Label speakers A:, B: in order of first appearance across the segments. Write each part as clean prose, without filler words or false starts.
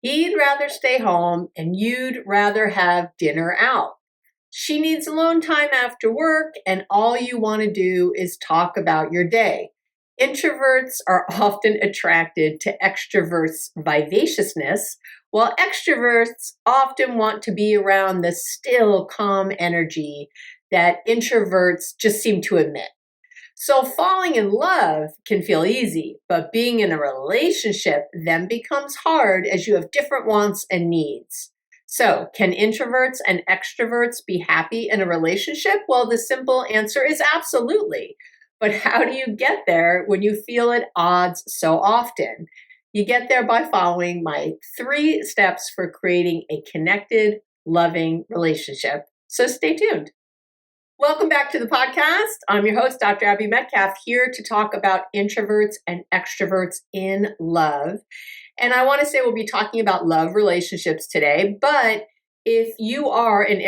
A: He'd rather stay home and you'd rather have dinner out. She needs alone time after work, and all you want to do is talk about your day. Introverts are often attracted to extroverts' vivaciousness, while extroverts often want to be around the still, calm energy that introverts just seem to emit. So falling in love can feel easy, but being in a relationship then becomes hard as you have different wants and needs. So, can introverts and extroverts be happy in a relationship? Well, the simple answer is absolutely. But how do you get there when you feel at odds so often? You get there by following my 3 steps for creating a connected, loving relationship. So, stay tuned. Welcome back to the podcast. I'm your host, Dr. Abby Medcalf, here to talk about introverts and extroverts in love. And I want to say we'll be talking about love relationships today, but if you are an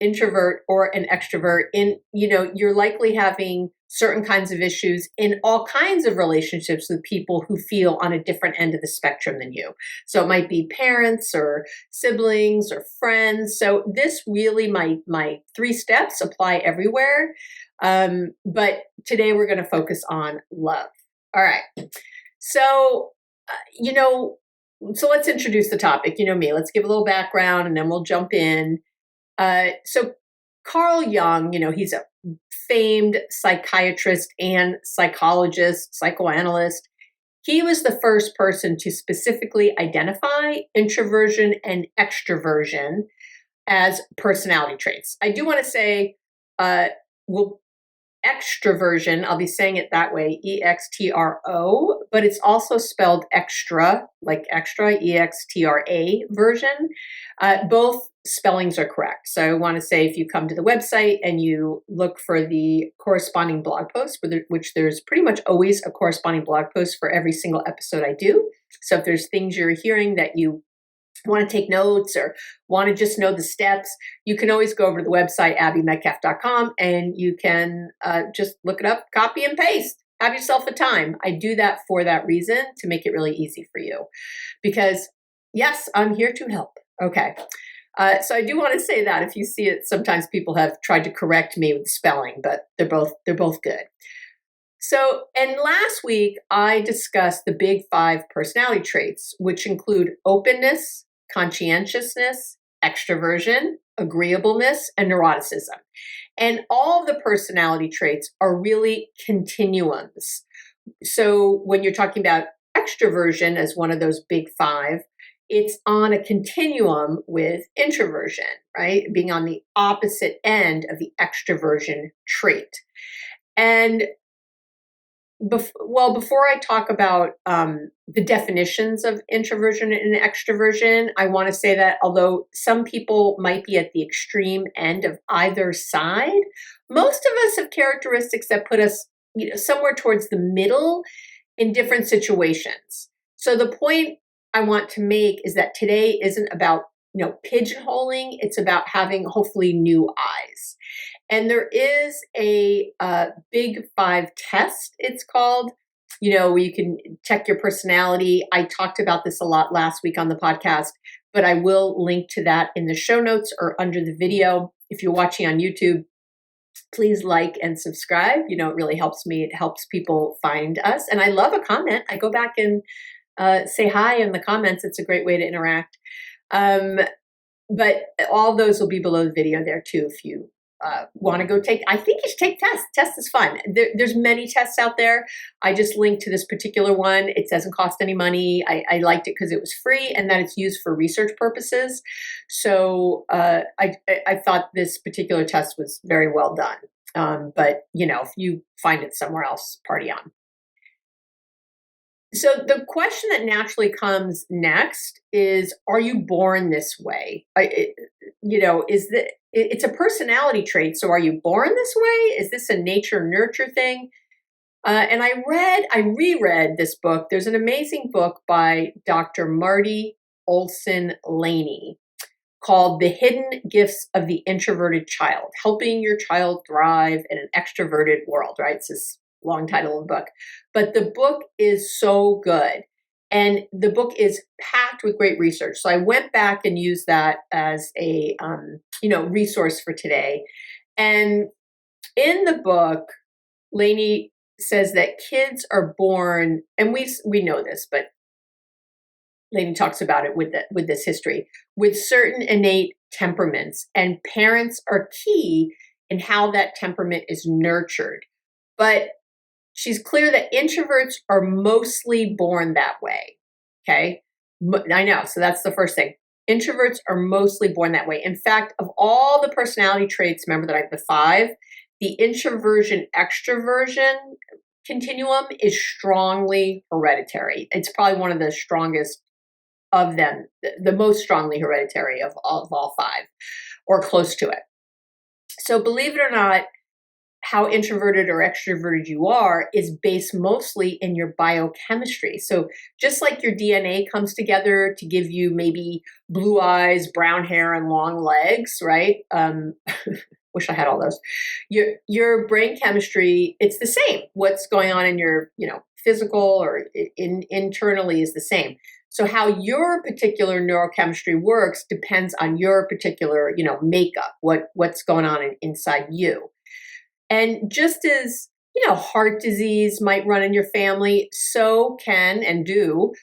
A: introvert or an extrovert, you're likely having certain kinds of issues in all kinds of relationships with people who feel on a different end of the spectrum than you. So it might be parents or siblings or friends. So this really, my 3 steps apply everywhere. But today we're going to focus on love. All right. So, so let's introduce the topic. You know me, let's give a little background and then we'll jump in. So Carl Jung, he's a famed psychiatrist and psychologist, psychoanalyst. He was the first person to specifically identify introversion and extroversion as personality traits. I do want to say, extroversion, I'll be saying it that way, E-X-T-R-O, but it's also spelled extra, like extra, E-X-T-R-A version. Both spellings are correct. So I want to say if you come to the website and you look for the corresponding blog post, which there's pretty much always a corresponding blog post for every single episode I do. So if there's things you're hearing that you want to take notes or want to just know the steps, you can always go over to the website, abbymedcalf.com, and you can just look it up, copy and paste. Have yourself a time. I do that for that reason, to make it really easy for you. Because, yes, I'm here to help. Okay. So I do want to say that if you see it, sometimes people have tried to correct me with spelling, but they're both good. So, and last week I discussed the big 5 personality traits, which include openness, conscientiousness, extroversion, agreeableness, and neuroticism. And all of the personality traits are really continuums. So when you're talking about extroversion as one of those big 5, it's on a continuum with introversion, right? Being on the opposite end of the extroversion trait. And before I talk about the definitions of introversion and extroversion, I want to say that although some people might be at the extreme end of either side, most of us have characteristics that put us, somewhere towards the middle in different situations. So the point I want to make is that today isn't about, pigeonholing. It's about having hopefully new eyes. And there is a big 5 test, it's called, where you can check your personality. I talked about this a lot last week on the podcast, but I will link to that in the show notes or under the video. If you're watching on YouTube, please like and subscribe. It really helps me. It helps people find us. And I love a comment. I go back and say hi in the comments. It's a great way to interact. But all those will be below the video there too if you want to go take, I think you should take tests. Test is fun. There's many tests out there. I just linked to this particular one. It doesn't cost any money. I liked it because it was free and that it's used for research purposes. So I thought this particular test was very well done. But if you find it somewhere else, party on. So the question that naturally comes next is, are you born this way? It's a personality trait. So are you born this way? Is this a nature nurture thing? And I reread this book. There's an amazing book by Dr. Marty Olson Laney called The Hidden Gifts of the Introverted Child, Helping Your Child Thrive in an Extroverted World, right? It's this long title of the book. But the book is so good. And the book is packed with great research. So I went back and used that as a resource for today. And in the book, Lainey says that kids are born, and we know this, but Lainey talks about it with this history, with certain innate temperaments, and parents are key in how that temperament is nurtured. But she's clear that introverts are mostly born that way. Okay, I know. So that's the first thing. Introverts are mostly born that way. In fact, of all the personality traits, remember that I have the 5, the introversion-extroversion continuum is strongly hereditary. It's probably one of the strongest of them, the most strongly hereditary of all 5, or close to it. So believe it or not, how introverted or extroverted you are is based mostly in your biochemistry. So just like your DNA comes together to give you maybe blue eyes, brown hair, and long legs, right? Wish I had all those. Your brain chemistry, it's the same. What's going on in your, physical or internally is the same. So how your particular neurochemistry works depends on your particular, makeup, what's going on inside you. And just as, heart disease might run in your family, so can and do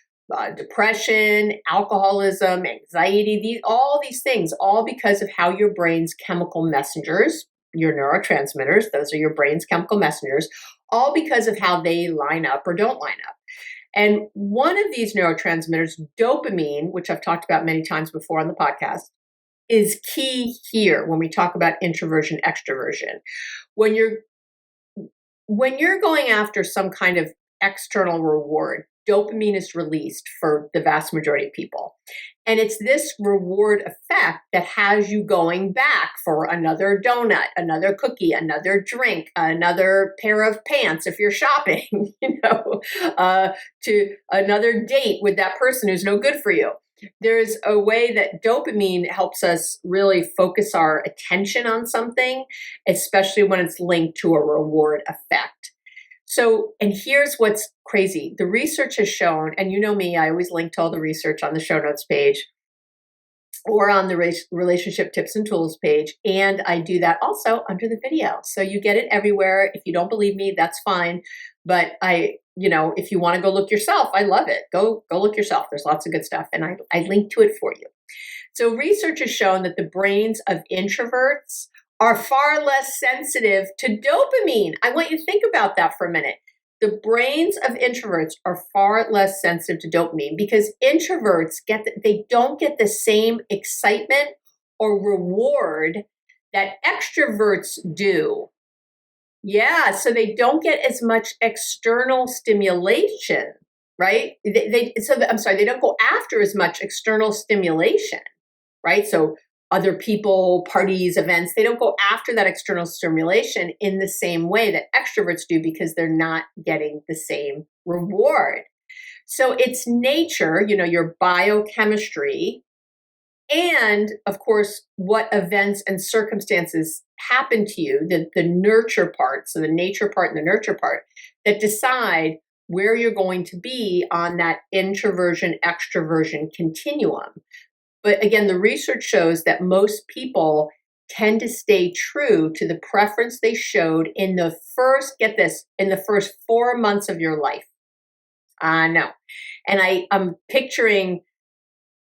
A: depression, alcoholism, anxiety, all these things, all because of how your brain's chemical messengers, your neurotransmitters, those are your brain's chemical messengers, all because of how they line up or don't line up. And one of these neurotransmitters, dopamine, which I've talked about many times before on the podcast, is key here when we talk about introversion, extroversion. When you're going after some kind of external reward, dopamine is released for the vast majority of people. And it's this reward effect that has you going back for another donut, another cookie, another drink, another pair of pants if you're shopping, to another date with that person who's no good for you. There's a way that dopamine helps us really focus our attention on something, especially when it's linked to a reward effect. So, and here's what's crazy. The research has shown, and you know me, I always link to all the research on the show notes page or on the relationship tips and tools page. And I do that also under the video. So you get it everywhere. If you don't believe me, that's fine. But if you want to go look yourself, I love it. Go look yourself. There's lots of good stuff. And I link to it for you. So research has shown that the brains of introverts are far less sensitive to dopamine. I want you to think about that for a minute. The brains of introverts are far less sensitive to dopamine because introverts they don't get the same excitement or reward that extroverts do. Yeah, so they don't get as much external stimulation, right? They don't go after as much external stimulation, right? So other people, parties, events, they don't go after that external stimulation in the same way that extroverts do because they're not getting the same reward. So it's nature, your biochemistry, and of course, what events and circumstances happen to you, the nurture part, so the nature part and the nurture part, that decide where you're going to be on that introversion-extroversion continuum. But again, the research shows that most people tend to stay true to the preference they showed in the first 4 months of your life. I know. And I'm picturing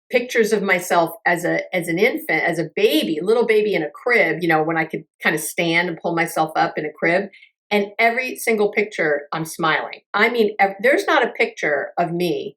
A: pictures of myself as an infant, as a baby, little baby in a crib, when I could kind of stand and pull myself up in a crib. And every single picture, I'm smiling. I mean, there's not a picture of me,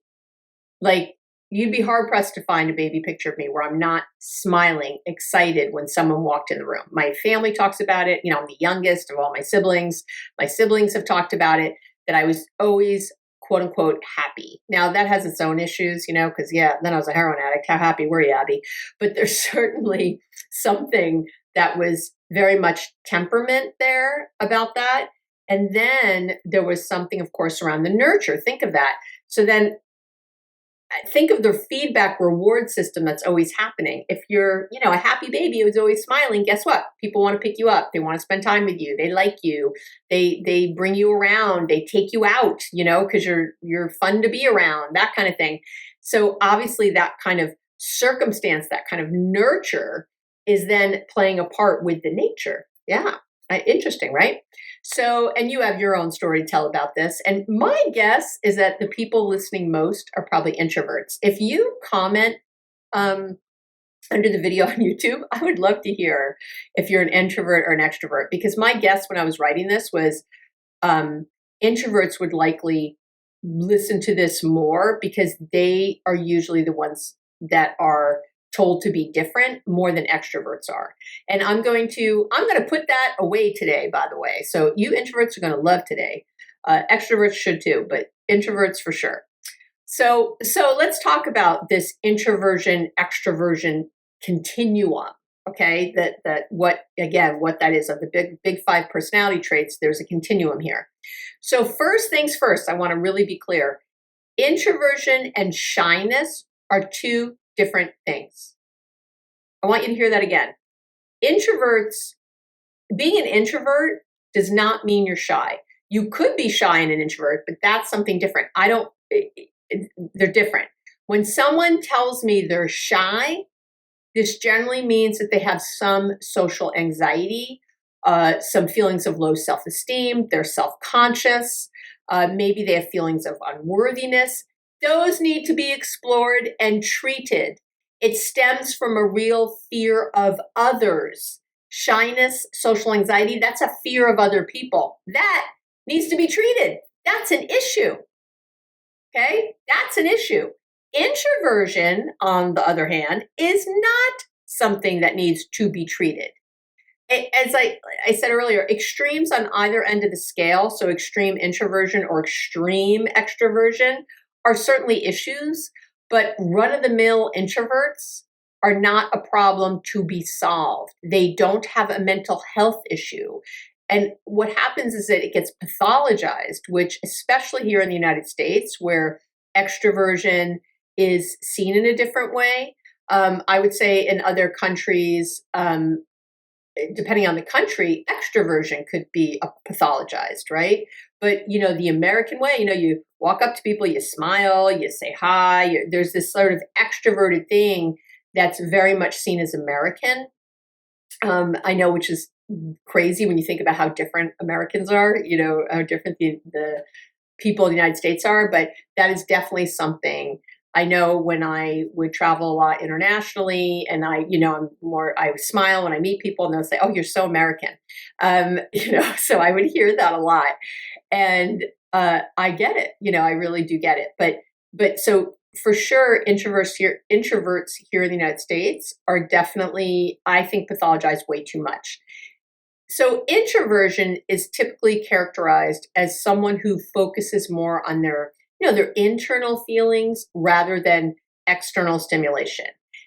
A: like, you'd be hard-pressed to find a baby picture of me where I'm not smiling, excited when someone walked in the room. My family talks about it. I'm the youngest of all my siblings. My siblings have talked about it, that I was always, quote unquote, happy. Now that has its own issues, because then I was a heroin addict. How happy were you, Abby? But there's certainly something that was very much temperament there about that. And then there was something, of course, around the nurture. Think of that. So then think of the feedback reward system that's always happening. If you're, a happy baby who's always smiling, guess what? People want to pick you up. They want to spend time with you. They like you. They bring you around. They take you out, because you're fun to be around, that kind of thing. So obviously that kind of circumstance, that kind of nurture is then playing a part with the nature. Yeah. Interesting, right? So, and you have your own story to tell about this. And my guess is that the people listening most are probably introverts. If you comment under the video on YouTube, I would love to hear if you're an introvert or an extrovert, because my guess when I was writing this was introverts would likely listen to this more because they are usually the ones that are told to be different more than extroverts are. And I'm going to put that away today, by the way. So you introverts are going to love today. Extroverts should too, but introverts for sure. So let's talk about this introversion extroversion continuum. Okay, what that is of the big 5 personality traits. There's a continuum here. So first things first, I want to really be clear. Introversion and shyness are 2 different things. I want you to hear that again. Being an introvert does not mean you're shy. You could be shy and an introvert, but that's something different. They're different. When someone tells me they're shy, this generally means that they have some social anxiety, some feelings of low self-esteem, they're self-conscious, maybe they have feelings of unworthiness. Those need to be explored and treated. It stems from a real fear of others. Shyness, social anxiety, that's a fear of other people. That needs to be treated. That's an issue. Okay? That's an issue. Introversion, on the other hand, is not something that needs to be treated. As I said earlier, extremes on either end of the scale, so extreme introversion or extreme extroversion, are certainly issues, but run-of-the-mill introverts are not a problem to be solved. They don't have a mental health issue. And what happens is that it gets pathologized, which especially here in the United States, where extroversion is seen in a different way. I would say in other countries, depending on the country, extroversion could be pathologized, right? But, the American way, you walk up to people, you smile, you say hi. There's this sort of extroverted thing that's very much seen as American. I know, which is crazy when you think about how different Americans are, how different the people in the United States are. But that is definitely something. I know when I would travel a lot internationally and I smile when I meet people and they'll say, "Oh, you're so American." So I would hear that a lot. And I get it, I really do get it. But so for sure, introverts here in the United States are definitely, I think, pathologized way too much. So introversion is typically characterized as someone who focuses more on their internal feelings rather than external stimulation.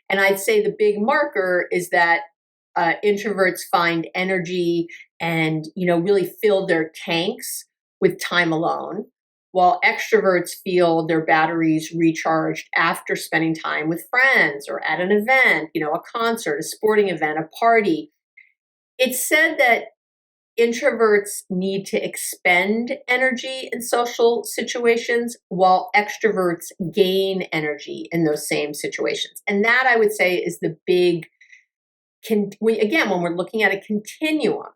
A: And I'd say the big marker is that introverts find energy and, really fill their tanks with time alone, while extroverts feel their batteries recharged after spending time with friends or at an event, a concert, a sporting event, a party. It's said that introverts need to expend energy in social situations while extroverts gain energy in those same situations. And that, I would say, is the big, when we're looking at a continuum,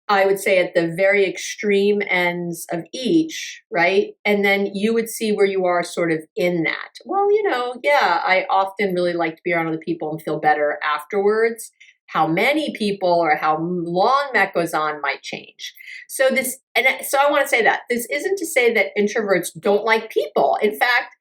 A: I would say at the very extreme ends of each, right? And then you would see where you are sort of in that. Well, I often really like to be around other people and feel better afterwards. How many people or how long that goes on might change. So I want to say that this isn't to say that introverts don't like people. In fact,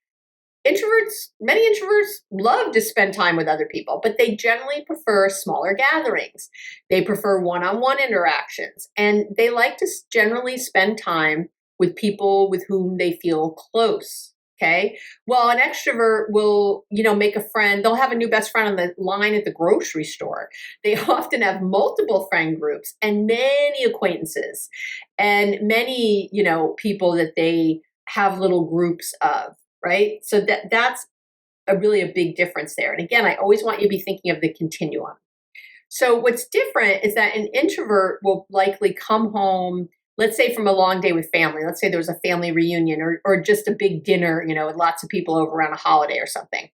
A: many introverts love to spend time with other people, but they generally prefer smaller gatherings. They prefer one-on-one interactions, and they like to generally spend time with people with whom they feel close. Okay. Well, an extrovert will, make a friend. They'll have a new best friend on the line at the grocery store. They often have multiple friend groups and many acquaintances and many, people that they have little groups of. right? So that's really a big difference there. And again, I always want you to be thinking of the continuum. So what's different is that an introvert will likely come home, let's say from a long day with family. Let's say there was a family reunion or just a big dinner, with lots of people over around a holiday or something.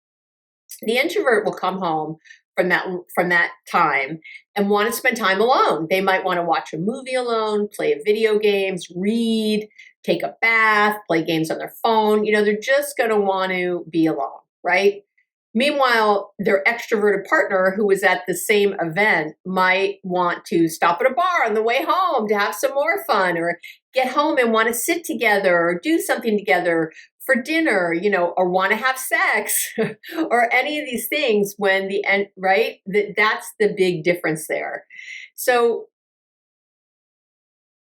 A: The introvert will come home from that time and want to spend time alone. They might want to watch a movie alone, play video games, read, take a bath, play games on their phone. They're just going to want to be alone, right? Meanwhile, their extroverted partner who was at the same event might want to stop at a bar on the way home to have some more fun, or get home and want to sit together or do something together for dinner, or want to have sex or any of these things when the end, right? That's the big difference there. So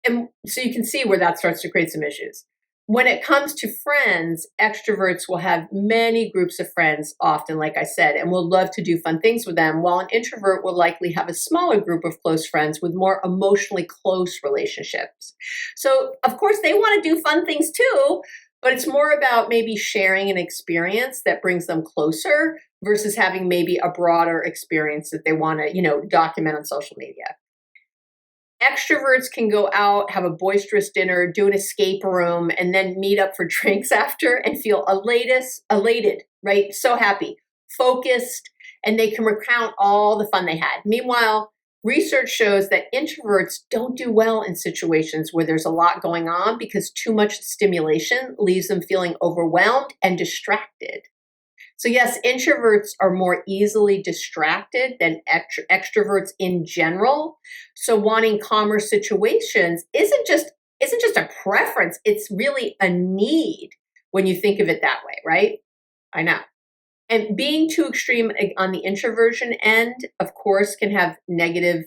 A: you can see where that starts to create some issues. When it comes to friends, extroverts will have many groups of friends often, like I said, and will love to do fun things with them, while an introvert will likely have a smaller group of close friends with more emotionally close relationships. So, of course, they want to do fun things too, but it's more about maybe sharing an experience that brings them closer versus having maybe a broader experience that they want to, document on social media. Extroverts can go out, have a boisterous dinner, do an escape room, and then meet up for drinks after and feel elated, right? So happy, focused, and they can recount all the fun they had. Meanwhile, research shows that introverts don't do well in situations where there's a lot going on because too much stimulation leaves them feeling overwhelmed and distracted. So yes, introverts are more easily distracted than extroverts in general. So wanting calmer situations isn't just a preference, it's really a need when you think of it that way, right? I know. And being too extreme on the introversion end, of course, can have negative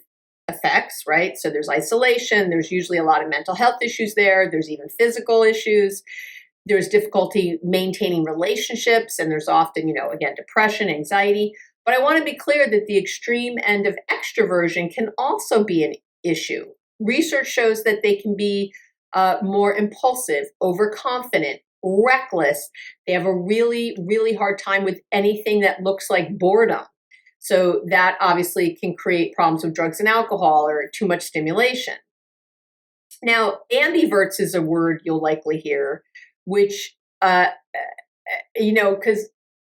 A: effects, right? So there's isolation, there's usually a lot of mental health issues there, there's even physical issues. There's difficulty maintaining relationships, and there's often, again, depression, anxiety. But I want to be clear that the extreme end of extroversion can also be an issue. Research shows that they can be more impulsive, overconfident, reckless. They have a really, really hard time with anything that looks like boredom. So that obviously can create problems with drugs and alcohol or too much stimulation. Now, ambiverts is a word you'll likely hear, which, because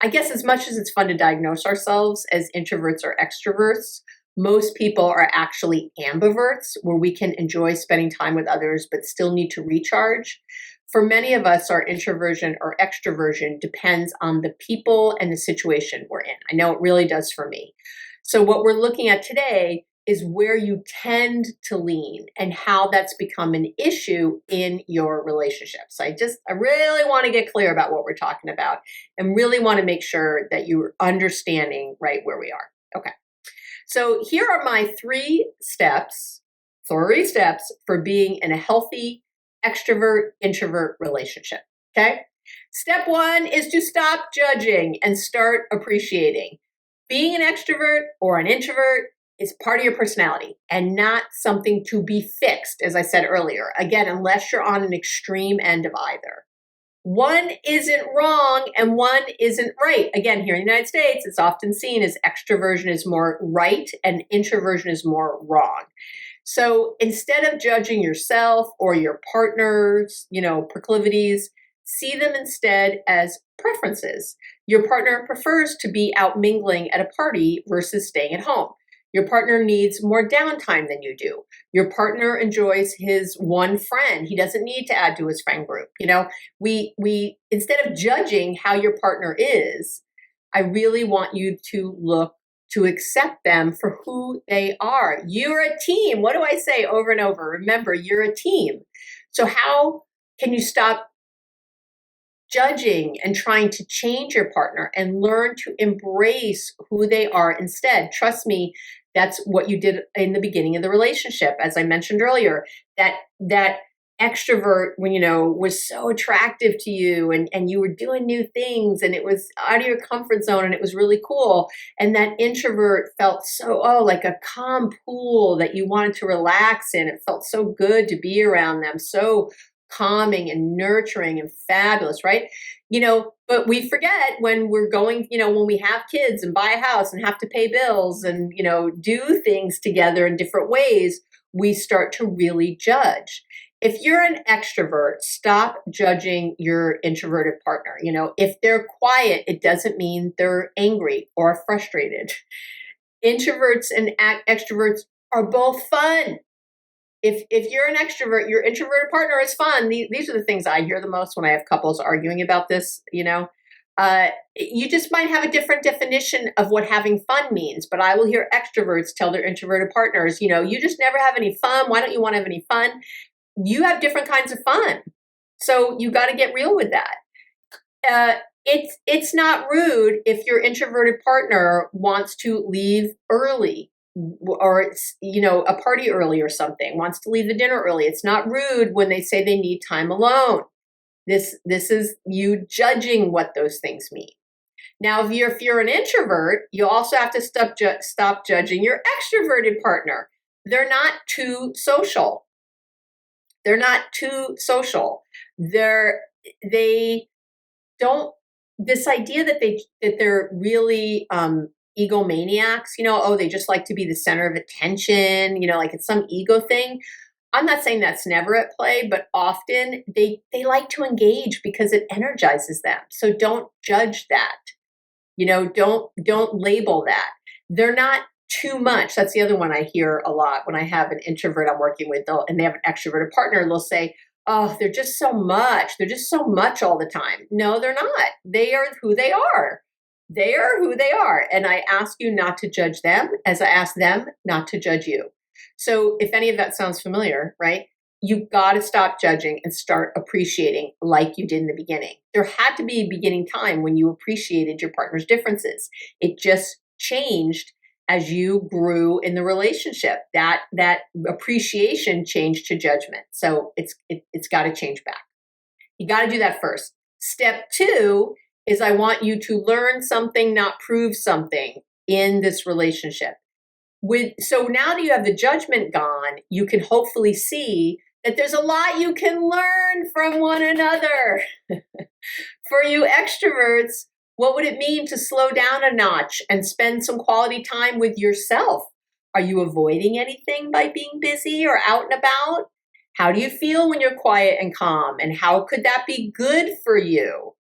A: I guess as much as it's fun to diagnose ourselves as introverts or extroverts, most people are actually ambiverts, where we can enjoy spending time with others but still need to recharge. For many of us, our introversion or extroversion depends on the people and the situation we're in. I know it really does for me. So what we're looking at today is where you tend to lean and how that's become an issue in your relationships. I really want to get clear about what we're talking about and really want to make sure that you're understanding right where we are. Okay. So here are my 3 steps for being in a healthy extrovert-introvert relationship. Okay. Step 1 is to stop judging and start appreciating. Being an extrovert or an introvert is part of your personality and not something to be fixed, as I said earlier. Again, unless you're on an extreme end of either. One isn't wrong and one isn't right. Again, here in the United States, it's often seen as extroversion is more right and introversion is more wrong. So instead of judging yourself or your partner's, proclivities, see them instead as preferences. Your partner prefers to be out mingling at a party versus staying at home. Your partner needs more downtime than you do. Your partner enjoys his one friend. He doesn't need to add to his friend group. We instead of judging how your partner is, I really want you to look to accept them for who they are. You're a team. What do I say over and over? Remember, you're a team. So how can you stop judging and trying to change your partner and learn to embrace who they are instead? Trust me, that's what you did in the beginning of the relationship. As I mentioned earlier, that extrovert, was so attractive to you and you were doing new things and it was out of your comfort zone and it was really cool. And that introvert felt like a calm pool that you wanted to relax in. It felt so good to be around them, so calming and nurturing and fabulous, right? But we forget when we're going, when we have kids and buy a house and have to pay bills and, do things together in different ways, we start to really judge. If you're an extrovert, stop judging your introverted partner. If they're quiet, it doesn't mean they're angry or frustrated. Introverts and extroverts are both fun. If you're an extrovert, your introverted partner is fun. These are the things I hear the most when I have couples arguing about this. You just might have a different definition of what having fun means, but I will hear extroverts tell their introverted partners, you just never have any fun. Why don't you want to have any fun? You have different kinds of fun. So you got to get real with that. It's not rude if your introverted partner wants to leave early or it's, a party early or something, wants to leave the dinner early. It's not rude when they say they need time alone. This is you judging what those things mean. Now, if you're an introvert, you also have to stop judging your extroverted partner. They're not too social. They're not too social. They don't, this idea that they're really egomaniacs, they just like to be the center of attention, like it's some ego thing. I'm not saying that's never at play, but often they like to engage because it energizes them. So don't judge that. Don't label that. They're not too much. That's the other one I hear a lot when I have an introvert I'm working with, and they have an extroverted partner, and they'll say, oh, they're just so much. They're just so much all the time. No, they're not. They are who they are. They are who they are. And I ask you not to judge them as I ask them not to judge you. So if any of that sounds familiar, right? You've got to stop judging and start appreciating like you did in the beginning. There had to be a beginning time when you appreciated your partner's differences. It just changed as you grew in the relationship. That appreciation changed to judgment. So it's got to change back. You got to do that first. Step 2 is I want you to learn something, not prove something in this relationship. So now that you have the judgment gone, you can hopefully see that there's a lot you can learn from one another. For you extroverts, what would it mean to slow down a notch and spend some quality time with yourself? Are you avoiding anything by being busy or out and about? How do you feel when you're quiet and calm? And how could that be good for you?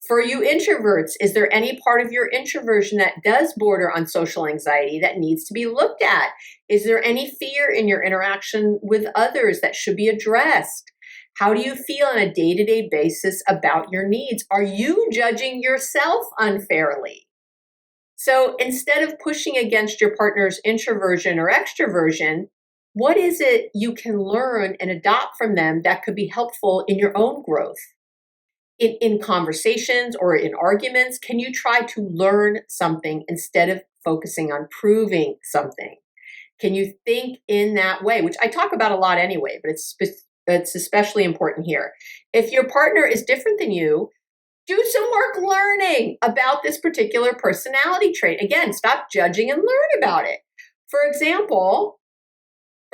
A: For you introverts, is there any part of your introversion that does border on social anxiety that needs to be looked at? Is there any fear in your interaction with others that should be addressed? How do you feel on a day-to-day basis about your needs? Are you judging yourself unfairly? So instead of pushing against your partner's introversion or extroversion, what is it you can learn and adopt from them that could be helpful in your own growth? In conversations or in arguments, can you try to learn something instead of focusing on proving something? Can you think in that way, which I talk about a lot anyway, but it's especially important here. If your partner is different than you, do some work learning about this particular personality trait. Again, stop judging and learn about it. For example,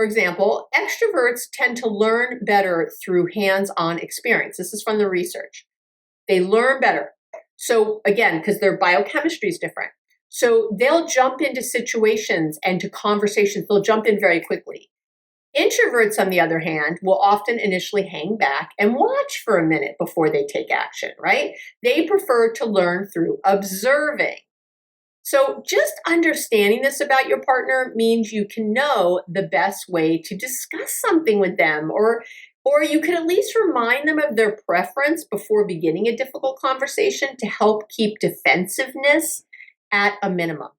A: extroverts tend to learn better through hands-on experience. This is from the research. They learn better. So again, because their biochemistry is different. So they'll jump into situations and to conversations, they'll jump in very quickly. Introverts, on the other hand, will often initially hang back and watch for a minute before they take action, right? They prefer to learn through observing. So just understanding this about your partner means you can know the best way to discuss something with them, or you can at least remind them of their preference before beginning a difficult conversation to help keep defensive-ness at a minimum.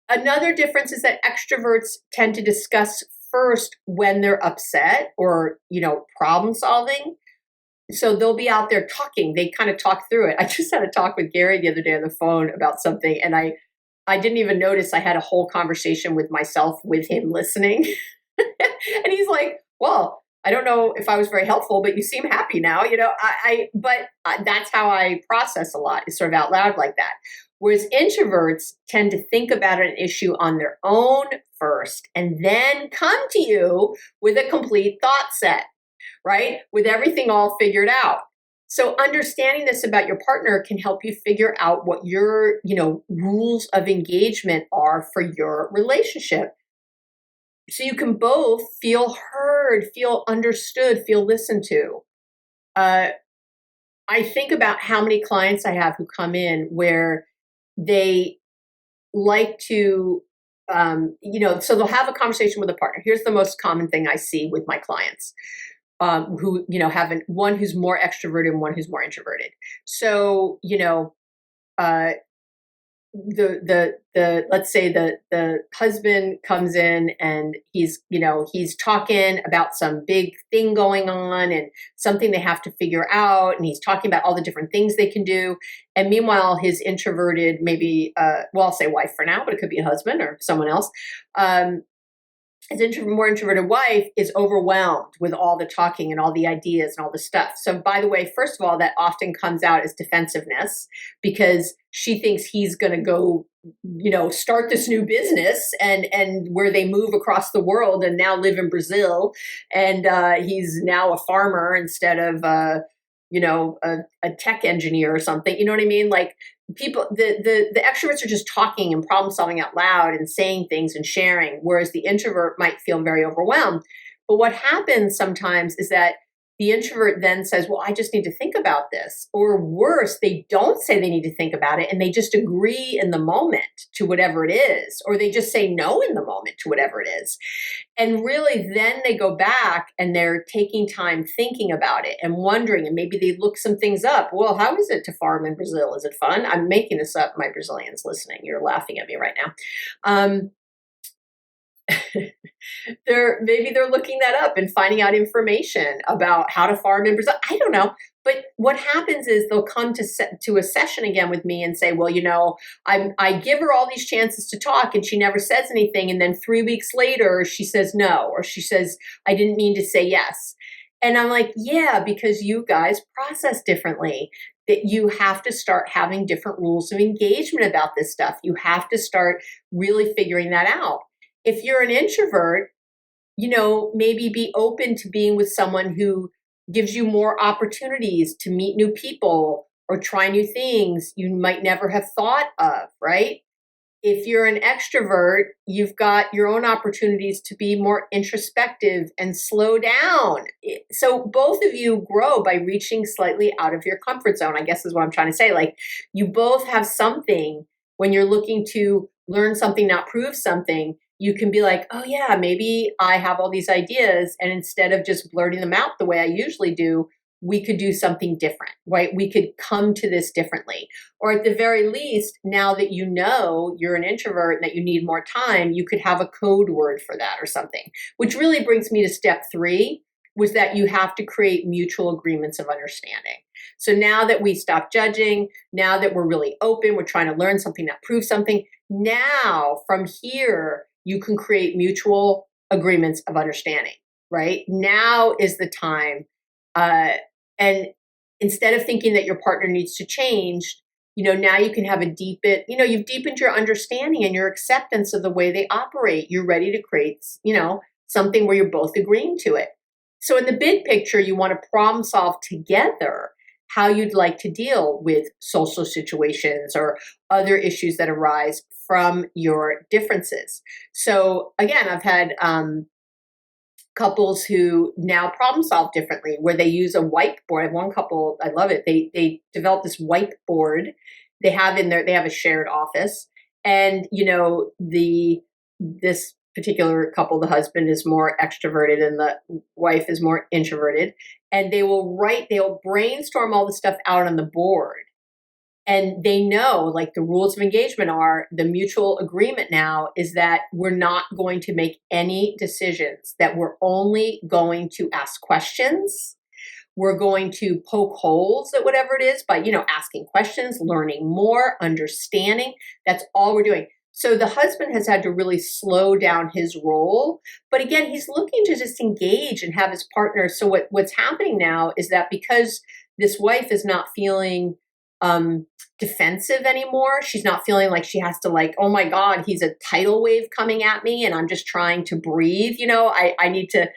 A: Another difference is that extroverts tend to discuss first when they're upset or, problem solving. So they'll be out there talking. They kind of talk through it. I just had a talk with Gary the other day on the phone about something, and I didn't even notice I had a whole conversation with myself with him listening. And he's like, well, I don't know if I was very helpful, but you seem happy now, but that's how I process a lot, is sort of out loud like that. Whereas introverts tend to think about an issue on their own first and then come to you with a complete thought set. right? With everything all figured out. So understanding this about your partner can help you figure out what your, rules of engagement are for your relationship. So you can both feel heard, feel understood, feel listened to. I think about how many clients I have who come in where they like to, so they'll have a conversation with a partner. Here's the most common thing I see with my clients, who, have one who's more extroverted and one who's more introverted. So, uh, the let's say the husband comes in and he's talking about some big thing going on and something they have to figure out, and he's talking about all the different things they can do, and meanwhile his introverted, maybe I'll say wife for now, but it could be a husband or someone else, his more introverted wife is overwhelmed with all the talking and all the ideas and all the stuff. So, by the way, first of all, that often comes out as defensiveness because she thinks he's going to go, start this new business and where they move across the world and now live in Brazil, and he's now a farmer instead of a tech engineer or something. You know what I mean? Like, people, the extroverts are just talking and problem solving out loud and saying things and sharing, whereas the introvert might feel very overwhelmed. But what happens sometimes is that the introvert then says, well, I just need to think about this. Or worse, they don't say they need to think about it and they just agree in the moment to whatever it is, or they just say no in the moment to whatever it is. And really, then they go back and they're taking time thinking about it and wondering, and maybe they look some things up. Well, how is it to farm in Brazil? Is it fun? I'm making this up, my Brazilians listening. You're laughing at me right now. They're looking that up and finding out information about how to farm in Brazil. I don't know. But what happens is they'll come to a session again with me and say, well, I give her all these chances to talk and she never says anything. And then 3 weeks later, she says no, or she says, I didn't mean to say yes. And I'm like, yeah, because you guys process differently. That you have to start having different rules of engagement about this stuff. You have to start really figuring that out. If you're an introvert, maybe be open to being with someone who gives you more opportunities to meet new people or try new things you might never have thought of, right? If you're an extrovert, you've got your own opportunities to be more introspective and slow down. So both of you grow by reaching slightly out of your comfort zone, I guess is what I'm trying to say. Like, you both have something when you're looking to learn something, not prove something. You can be like, oh yeah, maybe I have all these ideas, and instead of just blurting them out the way I usually do, we could do something different, right? We could come to this differently. Or at the very least, now that you know you're an introvert and that you need more time, you could have a code word for that or something. Which really brings me to step 3, was that you have to create mutual agreements of understanding. So now that we stop judging, now that we're really open, we're trying to learn something, not prove something, now from here, you can create mutual agreements of understanding, right? Now is the time. And instead of thinking that your partner needs to change, now you can have you've deepened your understanding and your acceptance of the way they operate. You're ready to create, something where you're both agreeing to it. So in the big picture, you want to problem solve together how you'd like to deal with social situations or other issues that arise from your differences. So again, I've had couples who now problem solve differently, where they use a whiteboard. I have one couple, I love it. They developed this whiteboard they have a shared office, and this particular couple, the husband is more extroverted and the wife is more introverted, and they'll brainstorm all the stuff out on the board. And they know, like, the rules of engagement are, the mutual agreement now is that we're not going to make any decisions, that we're only going to ask questions. We're going to poke holes at whatever it is by, asking questions, learning more, understanding. That's all we're doing. So the husband has had to really slow down his role. But again, he's looking to just engage and have his partner. So what's happening now is that because this wife is not feeling defensive anymore. She's not feeling like she has to like, oh my God, he's a tidal wave coming at me and I'm just trying to breathe. I need to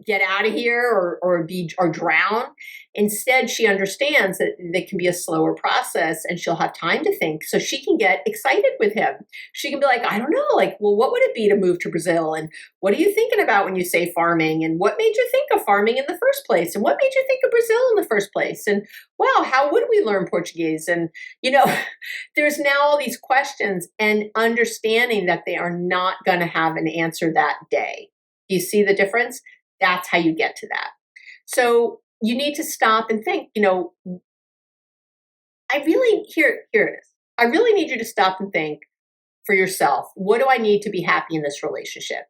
A: get out of here or drown. Instead, she understands that it can be a slower process and she'll have time to think so she can get excited with him. She can be like, I don't know, like, well, what would it be to move to Brazil? And what are you thinking about when you say farming? And what made you think of farming in the first place? And what made you think of Brazil in the first place? And wow, how would we learn Portuguese? And, there's now all these questions and understanding that they are not going to have an answer that day. Do you see the difference? That's how you get to that. So you need to stop and think, here it is. I really need you to stop and think for yourself. What do I need to be happy in this relationship?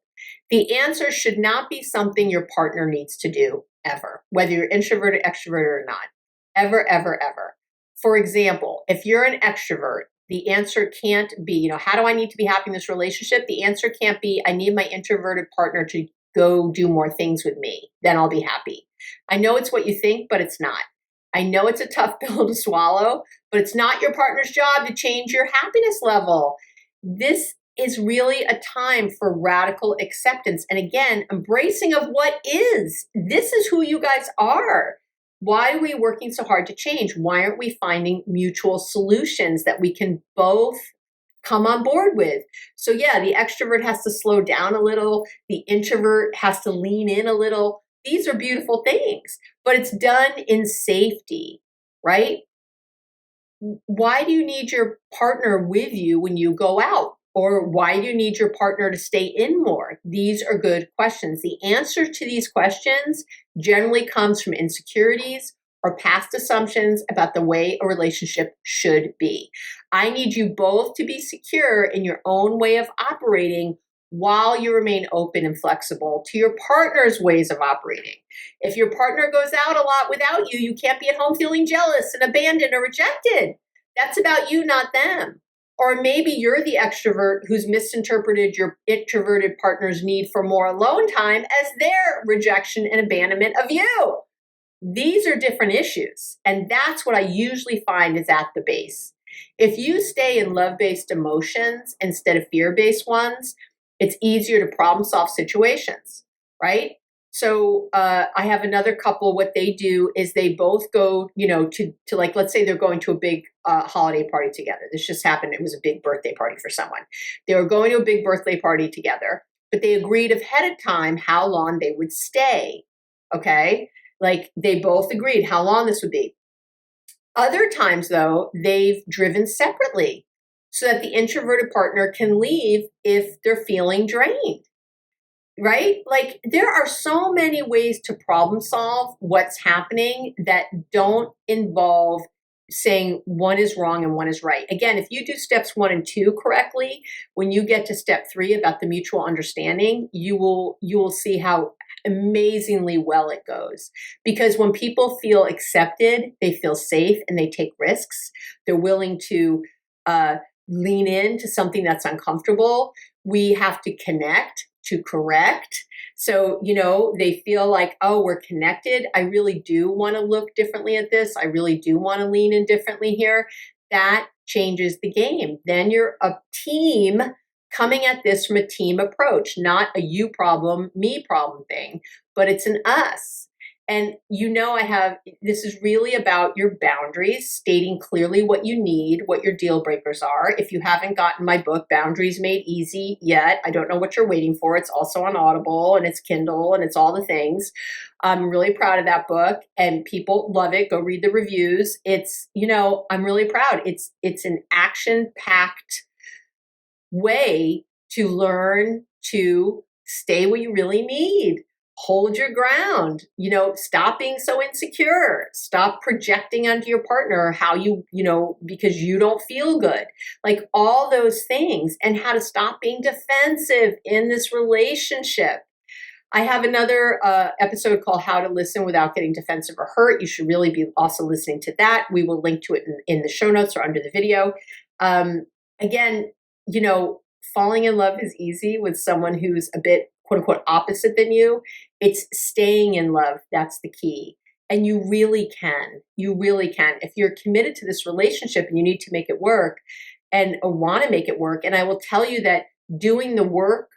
A: The answer should not be something your partner needs to do ever, whether you're introverted, extroverted or not. Ever, ever, ever. For example, if you're an extrovert, the answer can't be, how do I need to be happy in this relationship? The answer can't be, I need my introverted partner to go do more things with me. Then I'll be happy. I know it's what you think, but it's not. I know it's a tough pill to swallow, but it's not your partner's job to change your happiness level. This is really a time for radical acceptance. And again, embracing of what is. This is who you guys are. Why are we working so hard to change? Why aren't we finding mutual solutions that we can both come on board with? So yeah, the extrovert has to slow down a little. The introvert has to lean in a little. These are beautiful things, but it's done in safety, right? Why do you need your partner with you when you go out? Or why do you need your partner to stay in more? These are good questions. The answer to these questions generally comes from insecurities or past assumptions about the way a relationship should be. I need you both to be secure in your own way of operating while you remain open and flexible to your partner's ways of operating. If your partner goes out a lot without you, you can't be at home feeling jealous and abandoned or rejected. That's about you, not them. Or maybe you're the extrovert who's misinterpreted your introverted partner's need for more alone time as their rejection and abandonment of you. These are different issues. And that's what I usually find is at the base. If you stay in love-based emotions instead of fear-based ones, it's easier to problem solve situations, right? So I have another couple, what they do is they both go, to like, let's say they're going to a big holiday party together. This just happened. It was a big birthday party for someone. They were going to a big birthday party together, but they agreed ahead of time how long they would stay. Okay. Like they both agreed how long this would be. Other times though, they've driven separately so that the introverted partner can leave if they're feeling drained. Right? Like there are so many ways to problem solve what's happening that don't involve saying one is wrong and one is right. Again, if you do steps 1 and 2 correctly, when you get to step 3 about the mutual understanding, you will see how amazingly well it goes. Because when people feel accepted, they feel safe and they take risks. They're willing to lean into something that's uncomfortable. We have to connect to correct. So, they feel like, oh, we're connected. I really do want to look differently at this. I really do want to lean in differently here. That changes the game. Then you're a team coming at this from a team approach, not a you problem, me problem thing, but it's an us. And this is really about your boundaries, stating clearly what you need, what your deal breakers are. If you haven't gotten my book, Boundaries Made Easy yet, I don't know what you're waiting for. It's also on Audible and it's Kindle and it's all the things. I'm really proud of that book and people love it. Go read the reviews. It's, I'm really proud. It's an action-packed way to learn to stay what you really need. Hold your ground, stop being so insecure, stop projecting onto your partner how because you don't feel good, like all those things, and how to stop being defensive in this relationship. I have another episode called How to Listen Without Getting Defensive or Hurt. You should really be also listening to that. We will link to it in the show notes or under the video. Again, falling in love is easy with someone who's a bit quote unquote opposite than you. It's staying in love. That's the key. And you really can. You really can. If you're committed to this relationship and you need to make it work and want to make it work, and I will tell you that doing the work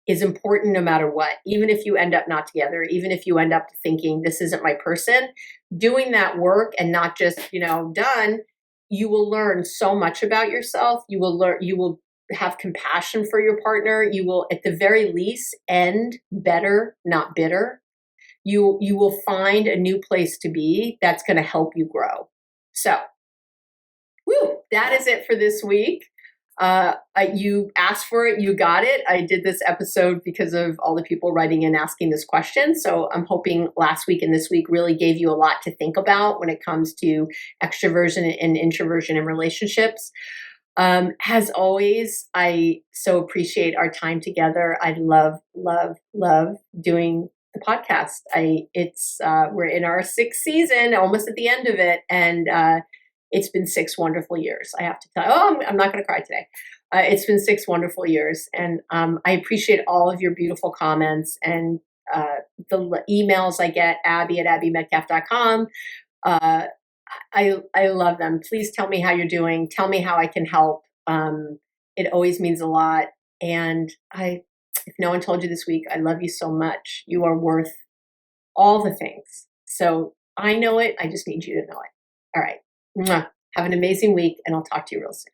A: is important no matter what. Even if you end up not together, even if you end up thinking this isn't my person, doing that work and not just, done, you will learn so much about yourself. You will have compassion for your partner. You will, at the very least, end better, not bitter. You will find a new place to be that's going to help you grow. So, that is it for this week. You asked for it, you got it. I did this episode because of all the people writing in asking this question. So I'm hoping last week and this week really gave you a lot to think about when it comes to extroversion and introversion in relationships. As always, I so appreciate our time together. I love, love, love doing the podcast. We're in our 6th season, almost at the end of it, and it's been 6 wonderful years. I have to tell you. Oh, I'm not going to cry today. It's been 6 wonderful years, and I appreciate all of your beautiful comments and the emails I get. Abby@abbymedcalf.com. I love them. Please tell me how you're doing. Tell me how I can help. It always means a lot. And if no one told you this week, I love you so much. You are worth all the things. So I know it. I just need you to know it. All right. Mwah. Have an amazing week, and I'll talk to you real soon.